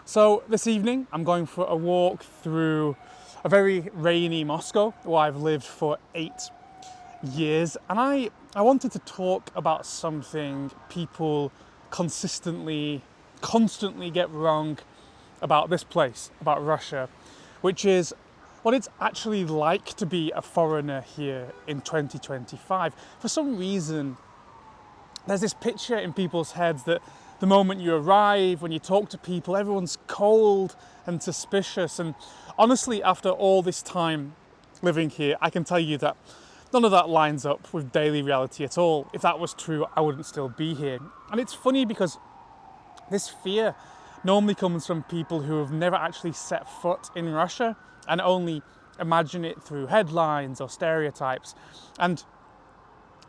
So this evening I'm going for a walk through a very rainy Moscow where I've lived for 8 years, and I wanted to talk about something people constantly get wrong about this place, about Russia, which is what it's actually like to be a foreigner here in 2025. For some reason, there's this picture in people's heads that the moment you arrive, when you talk to people, everyone's cold and suspicious. And honestly, after all this time living here, I can tell you that none of that lines up with daily reality at all. If that was true, I wouldn't still be here. And it's funny because this fear normally comes from people who have never actually set foot in Russia and only imagine it through headlines or stereotypes. And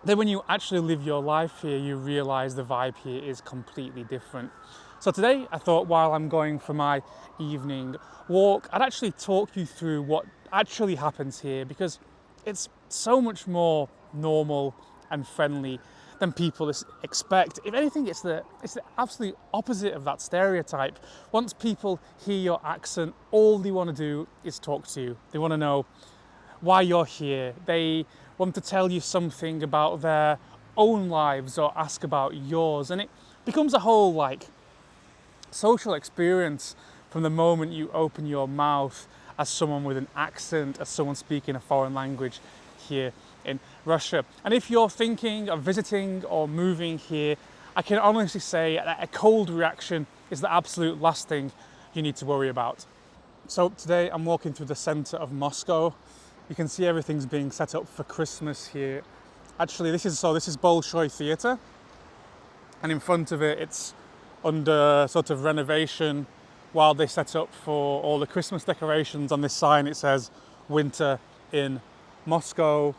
then when you actually live your life here, you realize the vibe here is completely different. So today I thought while I'm going for my evening walk, I'd actually talk you through what actually happens here, because it's so much more normal and friendly than people expect. If anything, it's the absolute opposite of that stereotype. Once people hear your accent, all they want to do is talk to you. They want to know why you're here. They want to tell you something about their own lives or ask about yours. And it becomes a whole social experience from the moment you open your mouth as someone with an accent, as someone speaking a foreign language here in Russia. And if you're thinking of visiting or moving here, I can honestly say that a cold reaction is the absolute last thing you need to worry about. So today I'm walking through the center of Moscow. You can see everything's being set up for Christmas here. Actually, this is Bolshoi Theatre, and in front of it, it's under sort of renovation while they set up for all the Christmas decorations. On this sign, it says "Winter in Moscow."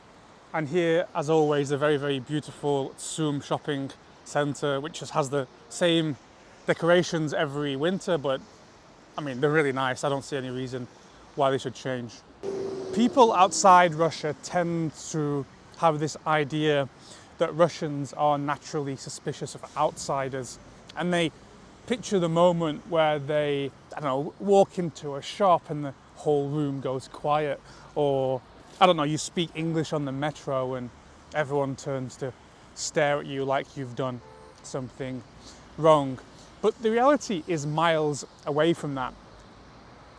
And here, as always, a very, very beautiful Tsum shopping center, which just has the same decorations every winter, but I mean, they're really nice. I don't see any reason why they should change. People outside Russia tend to have this idea that Russians are naturally suspicious of outsiders, and they picture the moment where they, walk into a shop and the whole room goes quiet, or you speak English on the metro and everyone turns to stare at you like you've done something wrong. But the reality is miles away from that.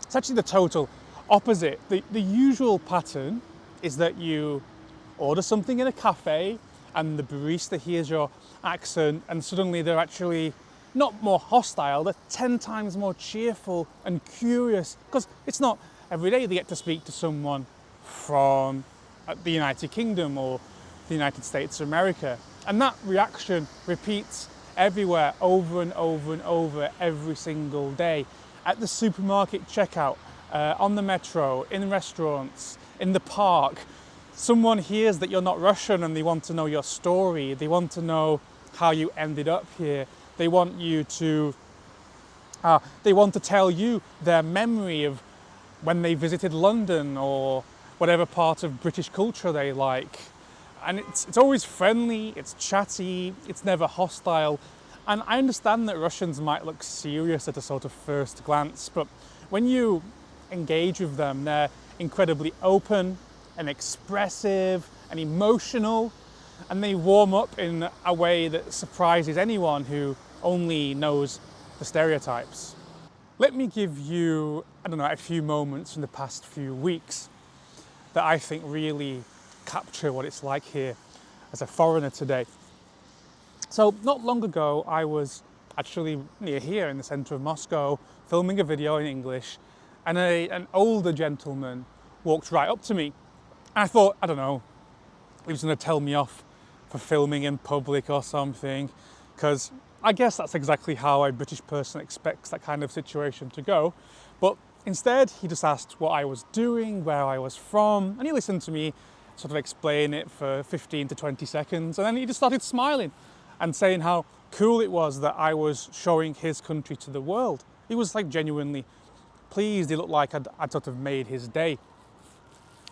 It's actually the total opposite. The usual pattern is that you order something in a cafe and the barista hears your accent and suddenly they're actually not more hostile, they're 10 times more cheerful and curious, because it's not every day they get to speak to someone from the United Kingdom or the United States of America. And that reaction repeats everywhere, over and over and over, every single day. At the supermarket checkout, on the metro, in restaurants, in the park, someone hears that you're not Russian and they want to know your story. They want to know how you ended up here. They want to tell you their memory of when they visited London or whatever part of British culture they like. And it's always friendly, it's chatty, it's never hostile. And I understand that Russians might look serious at a sort of first glance, but when you engage with them, they're incredibly open and expressive and emotional, and they warm up in a way that surprises anyone who only knows the stereotypes. Let me give you, a few moments from the past few weeks that I think really capture what it's like here as a foreigner today. So not long ago, I was actually near here in the center of Moscow, filming a video in English, and an older gentleman walked right up to me. And I thought, he was going to tell me off for filming in public or something, because I guess that's exactly how a British person expects that kind of situation to go. But instead, he just asked what I was doing, where I was from, and he listened to me sort of explain it for 15 to 20 seconds, and then he just started smiling and saying how cool it was that I was showing his country to the world. He was genuinely pleased. He looked like I'd sort of made his day,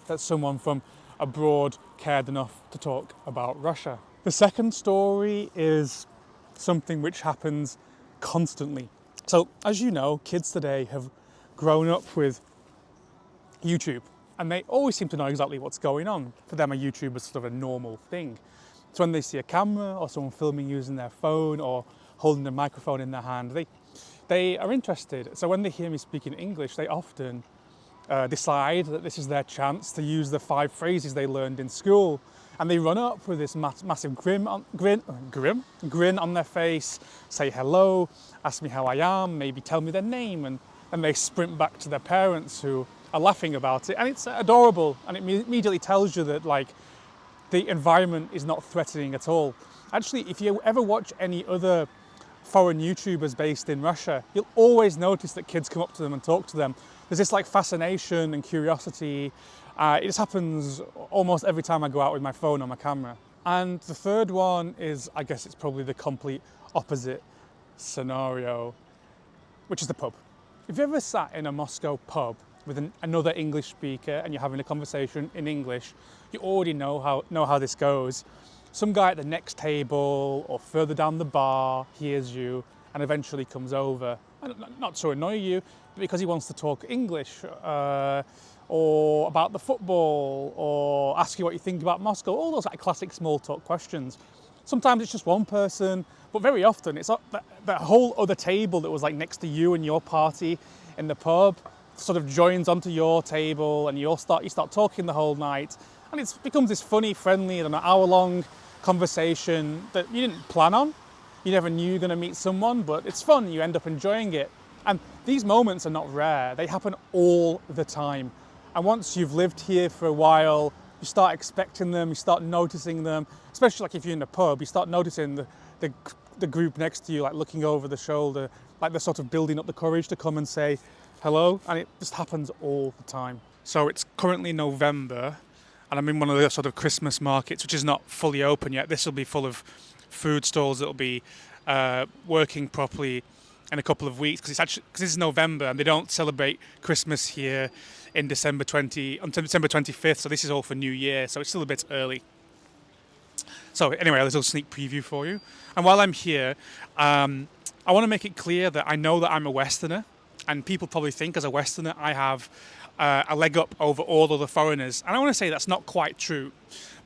that someone from abroad cared enough to talk about Russia. The second story is something which happens constantly. So, as you know, kids today have grown up with YouTube, and they always seem to know exactly what's going on. For them, a YouTube is sort of a normal thing. So when they see a camera or someone filming using their phone or holding a microphone in their hand, they are interested. So when they hear me speak in English, they often decide that this is their chance to use the 5 phrases they learned in school. And they run up with this massive grin on their face, say hello, ask me how I am, maybe tell me their name, and they sprint back to their parents who are laughing about it. And it's adorable, and it immediately tells you that like the environment is not threatening at all. Actually, if you ever watch any other foreign YouTubers based in Russia, you'll always notice that kids come up to them and talk to them. There's this like fascination and curiosity. It just happens almost every time I go out with my phone or my camera. And the third one is, I guess it's probably the complete opposite scenario, which is the pub. If you ever sat in a Moscow pub with another English speaker and you're having a conversation in English, you already know how this goes. Some guy at the next table or further down the bar hears you and eventually comes over, not to annoy you, but because he wants to talk English or about the football or ask you what you think about Moscow, all those like classic small talk questions. Sometimes it's just one person, but very often it's that whole other table that was like next to you and your party in the pub sort of joins onto your table, and you start talking the whole night, and it becomes this funny, friendly, an hour-long conversation that you didn't plan on. You never knew you were going to meet someone, but it's fun. You end up enjoying it. And these moments are not rare. They happen all the time. And once you've lived here for a while, you start expecting them, you start noticing them, especially like if you're in a pub, you start noticing the group next to you, like looking over the shoulder, like they're sort of building up the courage to come and say hello, and it just happens all the time. So it's currently November, and I'm in one of the sort of Christmas markets, which is not fully open yet. This will be full of food stalls that'll be working properly in a couple of weeks, because it's November and they don't celebrate Christmas here in December 25th, so this is all for New Year, so it's still a bit early. So anyway, a little sneak preview for you. And while I'm here, I want to make it clear that I know that I'm a Westerner, and people probably think as a Westerner I have a leg up over all other foreigners. And I want to say that's not quite true.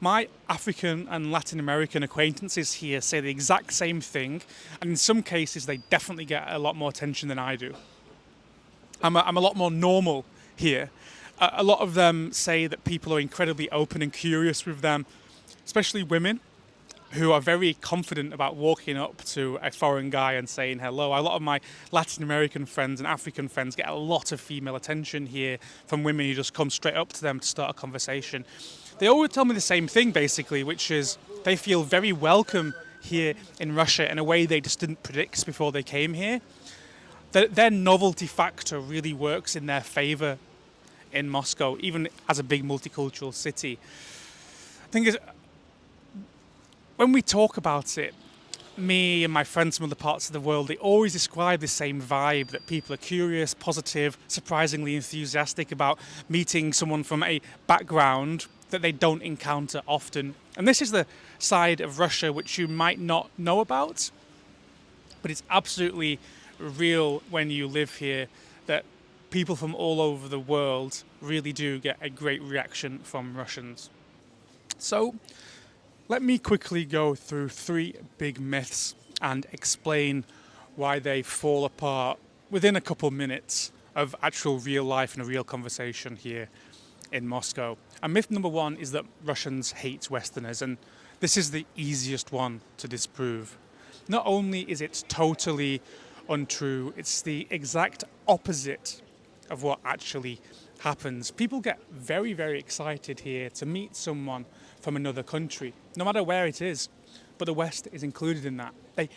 My African and Latin American acquaintances here say the exact same thing, and in some cases they definitely get a lot more attention than I do. I'm a lot more normal here. A lot of them say that people are incredibly open and curious with them, especially women, who are very confident about walking up to a foreign guy and saying hello. A lot of my Latin American friends and African friends get a lot of female attention here from women who just come straight up to them to start a conversation. They always tell me the same thing, basically, which is they feel very welcome here in Russia in a way they just didn't predict before they came here. Their novelty factor really works in their favor in Moscow, even as a big multicultural city. The thing is, when we talk about it, me and my friends from other parts of the world, they always describe the same vibe, that people are curious, positive, surprisingly enthusiastic about meeting someone from a background that they don't encounter often. And this is the side of Russia which you might not know about, but it's absolutely real when you live here, that people from all over the world really do get a great reaction from Russians. So, let me quickly go through 3 big myths and explain why they fall apart within a couple minutes of actual real life and a real conversation here in Moscow. And myth number 1 is that Russians hate Westerners, and this is the easiest one to disprove. Not only is it totally untrue, it's the exact opposite of what actually happens. People get very, very excited here to meet someone from another country, no matter where it is, but the West is included in that.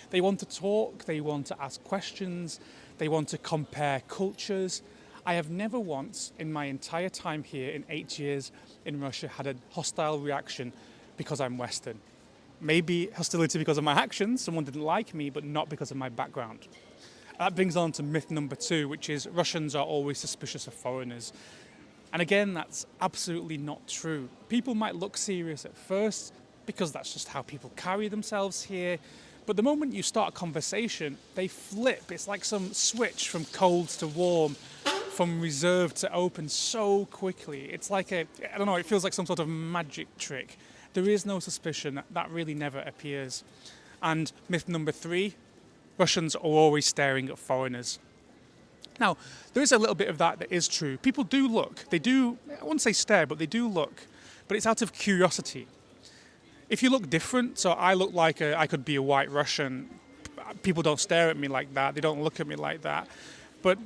They want to talk, they want to ask questions, they want to compare cultures. I have never once in my entire time here in 8 years in Russia had a hostile reaction because I'm Western. Maybe hostility because of my actions, someone didn't like me, but not because of my background. That brings on to myth number 2, which is Russians are always suspicious of foreigners. And again, that's absolutely not true. People might look serious at first because that's just how people carry themselves here, But the moment you start a conversation, they flip. It's like some switch from cold to warm, from reserved to open so quickly. It's like I don't know, it feels like some sort of magic trick. There is no suspicion. That really never appears. And myth number 3, Russians are always staring at foreigners. Now, there is a little bit of that is true. People do look. They do, I wouldn't say stare, but they do look. But it's out of curiosity. If you look different, so I look like I could be a white Russian, people don't stare at me like that, they don't look at me like that. But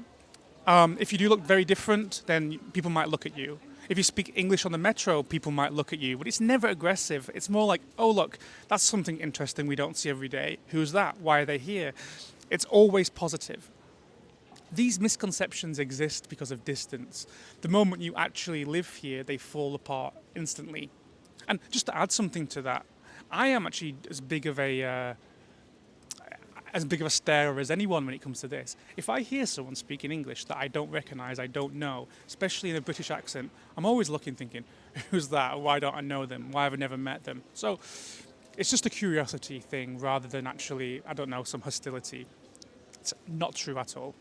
if you do look very different, then people might look at you. If you speak English on the metro, people might look at you, but it's never aggressive. It's more like, oh look, that's something interesting we don't see every day. Who's that? Why are they here? It's always positive. These misconceptions exist because of distance. The moment you actually live here, they fall apart instantly. And just to add something to that, I am actually as big of a starer as anyone when it comes to this. If I hear someone speaking English that I don't recognise, I don't know, especially in a British accent, I'm always looking, thinking, who's that? Why don't I know them? Why have I never met them? So it's just a curiosity thing rather than actually, I don't know, some hostility. It's not true at all.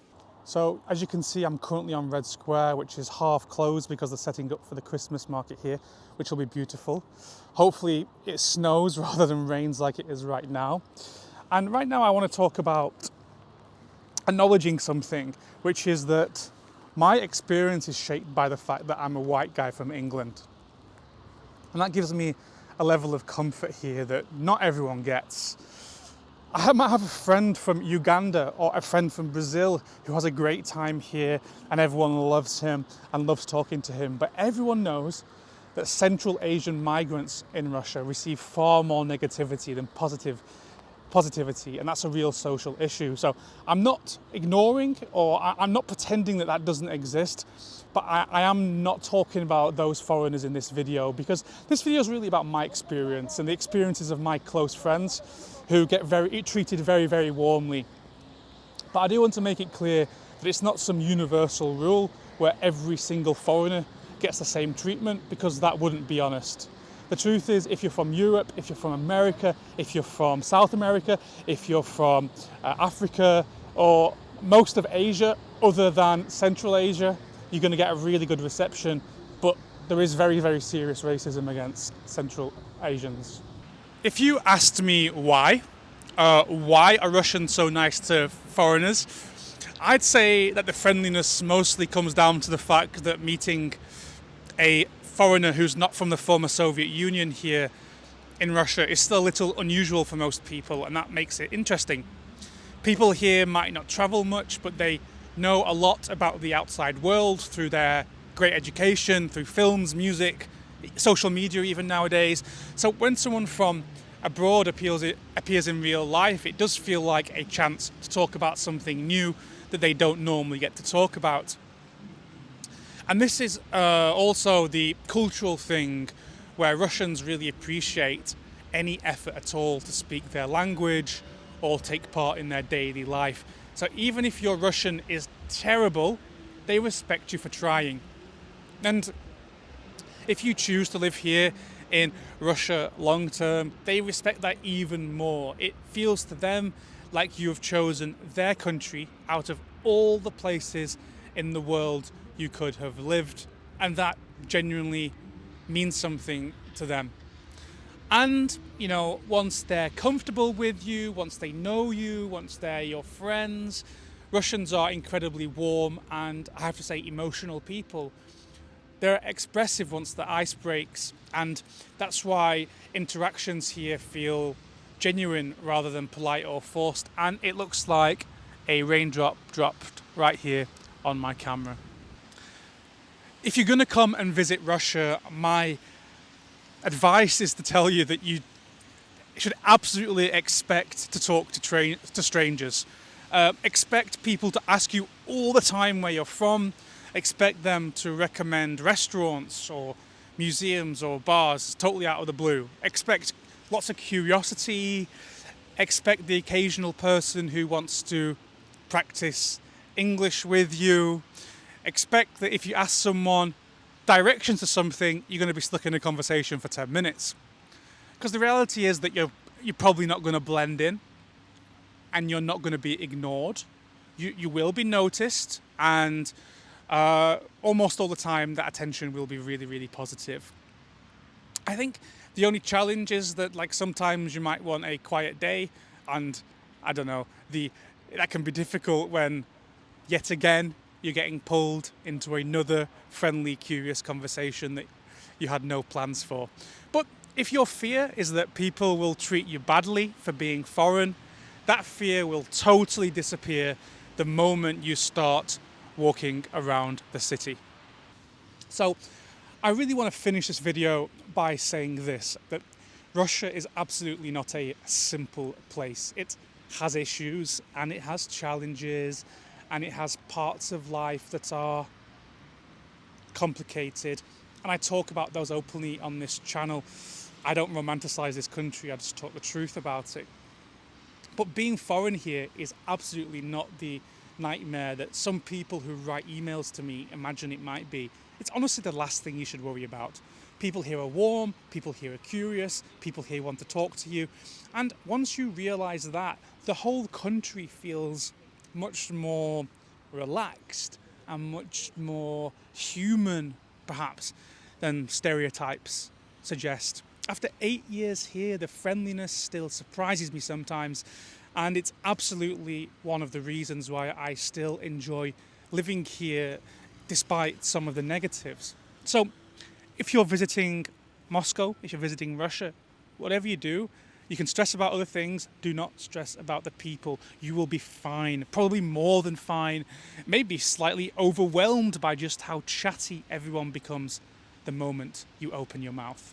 So as you can see, I'm currently on Red Square, which is half closed because they're setting up for the Christmas market here, which will be beautiful. Hopefully it snows rather than rains like it is right now. And right now I want to talk about acknowledging something, which is that my experience is shaped by the fact that I'm a white guy from England. And that gives me a level of comfort here that not everyone gets. I might have a friend from Uganda or a friend from Brazil who has a great time here and everyone loves him and loves talking to him. But everyone knows that Central Asian migrants in Russia receive far more negativity than positivity, and that's a real social issue. So I'm not ignoring or I'm not pretending that that doesn't exist, but I am not talking about those foreigners in this video because this video is really about my experience and the experiences of my close friends who get treated very, very warmly. But I do want to make it clear that it's not some universal rule where every single foreigner gets the same treatment, because that wouldn't be honest. The truth is, if you're from Europe, if you're from America, if you're from South America, if you're from Africa, or most of Asia other than Central Asia, you're going to get a really good reception, but there is very, very serious racism against Central Asians. If you asked me why are Russians so nice to foreigners, I'd say that the friendliness mostly comes down to the fact that meeting a foreigner who's not from the former Soviet Union here in Russia is still a little unusual for most people, and that makes it interesting. People here might not travel much, but they know a lot about the outside world through their great education, through films, music, social media even nowadays. So when someone from abroad appears in real life, it does feel like a chance to talk about something new that they don't normally get to talk about. And this is also the cultural thing where Russians really appreciate any effort at all to speak their language or take part in their daily life. So even if your Russian is terrible, they respect you for trying. And if you choose to live here in Russia long term, they respect that even more. It feels to them like you have chosen their country out of all the places in the world you could have lived, and that genuinely means something to them. And, you know, once they're comfortable with you, once they know you, once they're your friends, Russians are incredibly warm and, I have to say, emotional people. They're expressive once the ice breaks, and that's why interactions here feel genuine rather than polite or forced. And it looks like a raindrop dropped right here on my camera. If you're going to come and visit Russia, my advice is to tell you that you should absolutely expect to talk to strangers. Expect people to ask you all the time where you're from. Expect them to recommend restaurants or museums or bars totally out of the blue. Expect lots of curiosity. Expect the occasional person who wants to practice English with you. Expect that if you ask someone directions to something, you're going to be stuck in a conversation for 10 minutes. Because the reality is that you're probably not going to blend in. and you're not going to be ignored. You will be noticed, and almost all the time that attention will be really, really positive. I think the only challenge is that, like, sometimes you might want a quiet day, and I don't know, that can be difficult when yet again you're getting pulled into another friendly, curious conversation that you had no plans for. But if your fear is that people will treat you badly for being foreign, that fear will totally disappear the moment you start walking around the city. So I really want to finish this video by saying this, that Russia is absolutely not a simple place. It has issues, and it has challenges, and it has parts of life that are complicated. And I talk about those openly on this channel. I don't romanticize this country, I just talk the truth about it. But being foreign here is absolutely not the nightmare that some people who write emails to me imagine it might be. It's honestly the last thing you should worry about. People here are warm, people here are curious, people here want to talk to you. And once you realize that, the whole country feels much more relaxed and much more human, perhaps, than stereotypes suggest. After 8 years here, the friendliness still surprises me sometimes, and it's absolutely one of the reasons why I still enjoy living here despite some of the negatives. So if you're visiting Moscow, if you're visiting Russia, whatever you do, you can stress about other things, do not stress about the people. You will be fine, probably more than fine, maybe slightly overwhelmed by just how chatty everyone becomes the moment you open your mouth.